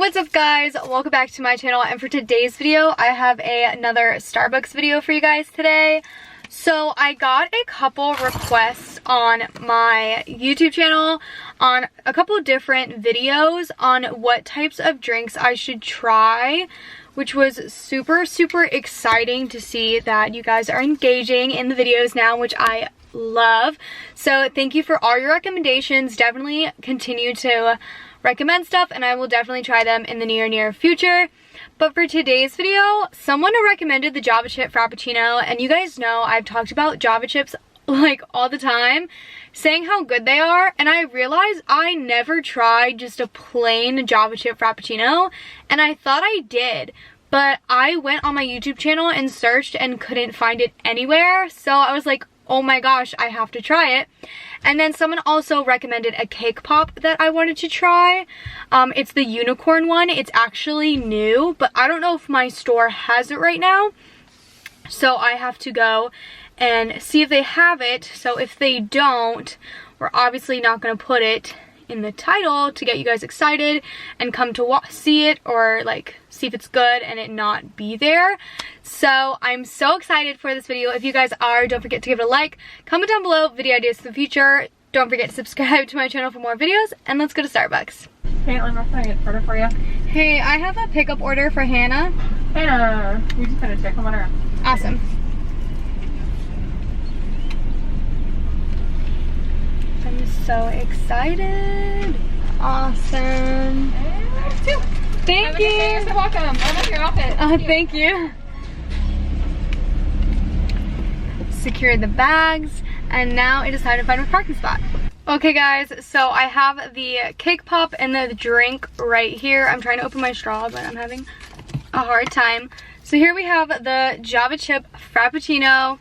What's up guys, welcome back to my channel, and for today's video I have another Starbucks video for you guys today. So I got a couple requests on my YouTube channel on a couple of different videos on what types of drinks I should try, which was super exciting to see that you guys are engaging in the videos now, which I love. So thank you for all your recommendations. Definitely continue to recommend stuff and I will definitely try them in the near future. But for today's video, someone recommended the Java chip Frappuccino, and you guys know I've talked about Java chips like all the time, saying how good they are, and I realized I never tried just a plain Java chip Frappuccino, and I thought I did, but I went on my YouTube channel and searched and couldn't find it anywhere. So I was like, oh my gosh, I have to try it. And then someone also recommended a cake pop that I wanted to try. It's the unicorn one. It's actually new, but I don't know if my store has it right now. So I have to go and see if they have it. So if they don't, we're obviously not going to put it in the title to get you guys excited and come to see it, or like see if it's good and it not be there. So I'm so excited for this video. If you guys are, don't forget to give it a like, comment down below video ideas for the future, don't forget to subscribe to my channel for more videos, and let's go to Starbucks. Caitlin, what can I get an order for you? Hey, I have a pickup order for Hannah. Hannah, you just finished it. Come on around. Awesome. I'm so excited. Awesome. And two. Thank you. You're so welcome. I love your outfit. Thank you. Secured the bags, and now it is time to find a parking spot. Okay guys, so I have the cake pop and the drink right here. I'm trying to open my straw, but I'm having a hard time. So here we have the Java chip Frappuccino.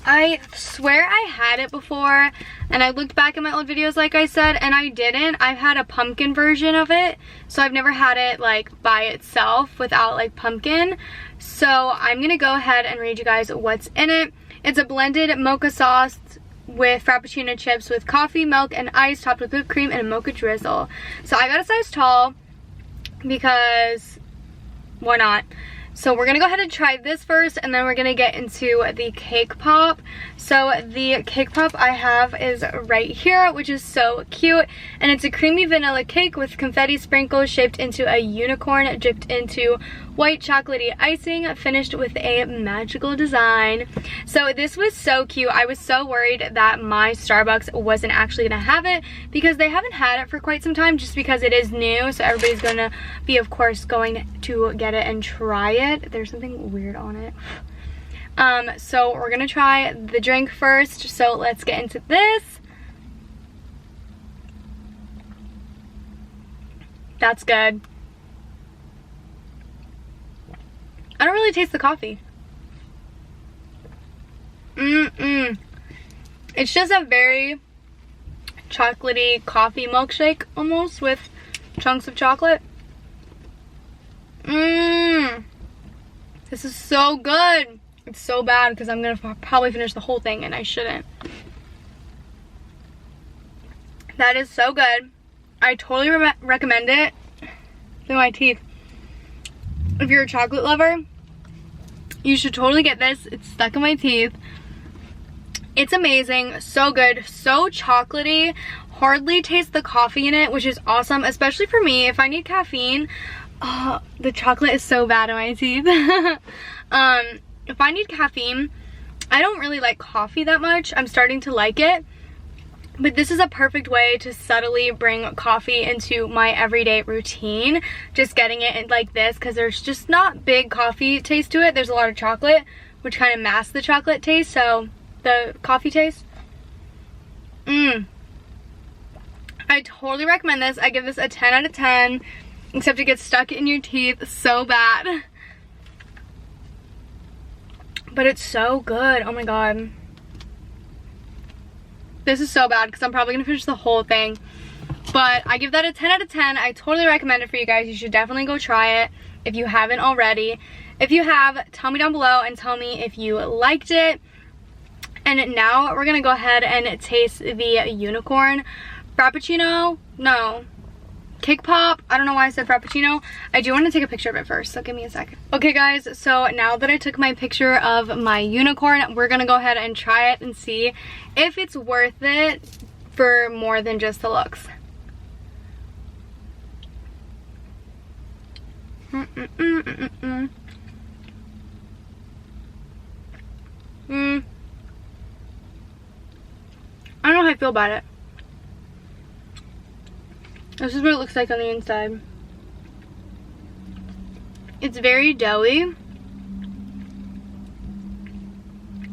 I swear I had it before, and I looked back at my old videos like I said, and I didn't. I've had a pumpkin version of it, so I've never had it like by itself without like pumpkin. So I'm gonna go ahead and read you guys what's in it. It's a blended mocha sauce with Frappuccino chips with coffee, milk, and ice, topped with whipped cream and a mocha drizzle. So I got a size tall because why not? So we're gonna go ahead and try this first, and then we're gonna get into the cake pop. So the cake pop I have is right here, which is so cute, and it's a creamy vanilla cake with confetti sprinkles shaped into a unicorn dipped into white chocolatey icing, finished with a magical design. So this was so cute. I was so worried that my Starbucks wasn't actually gonna have it because they haven't had it for quite some time, just because it is new. So everybody's gonna be, of course, going to get it and try it. There's something weird on it. So we're gonna try the drink first. So let's get into this. That's good. I don't really taste the coffee. It's just a very chocolatey coffee milkshake almost, with chunks of chocolate. This is so good. It's so bad because I'm gonna probably finish the whole thing, and I shouldn't. That is so good. I totally recommend it. Look at my teeth. If you're a chocolate lover, you should totally get this. It's stuck in my teeth. It's amazing, so good, so chocolatey. Hardly taste the coffee in it, which is awesome, especially for me. If I need caffeine, the chocolate is so bad in my teeth. If I need caffeine, I don't really like coffee that much. I'm starting to like it. But this is a perfect way to subtly bring coffee into my everyday routine. Just getting it in like this, because there's just not big coffee taste to it. There's a lot of chocolate, which kind of masks the chocolate taste, so the coffee taste. I totally recommend this. I give this a 10 out of 10, except it gets stuck in your teeth so bad. But it's so good. Oh my god. This is so bad because I'm probably gonna finish the whole thing, but I give that a 10 out of 10. I totally recommend it for you guys. You should definitely go try it if you haven't already. If you have, tell me down below and tell me if you liked it. And now we're gonna go ahead and taste the unicorn Frappuccino. No, cake pop. I don't know why I said Frappuccino. I do want to take a picture of it first, so give me a second. Okay guys, so now that I took my picture of my unicorn, we're gonna go ahead and try it and see if it's worth it for more than just the looks. I don't know how I feel about it. This is what it looks like on the inside. It's very doughy.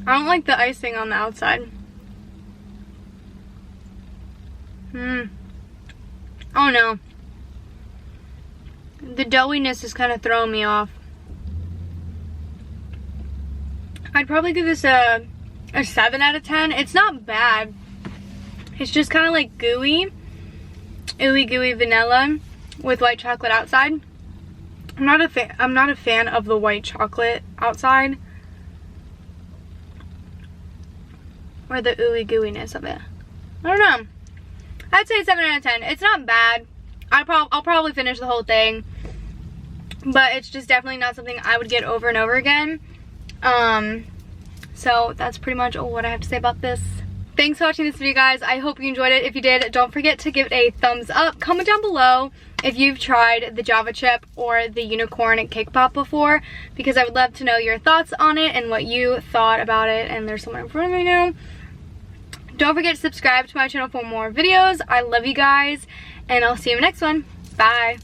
I don't like the icing on the outside. Oh no. The doughiness is kind of throwing me off. I'd probably give this a 7 out of 10. It's not bad. It's just kind of like gooey gooey vanilla with white chocolate outside. I'm not a fan of the white chocolate outside or the ooey gooiness of it. I don't know. I'd say 7 out of 10. It's not bad. I'll probably finish the whole thing, but it's just definitely not something I would get over and over again. So that's pretty much what I have to say about this. Thanks for watching this video, guys. I hope you enjoyed it. If you did, don't forget to give it a thumbs up. Comment down below if you've tried the Java chip or the unicorn cake pop before, because I would love to know your thoughts on it and what you thought about it. And there's someone in front of me now. Don't forget to subscribe to my channel for more videos. I love you guys, and I'll see you in the next one. Bye.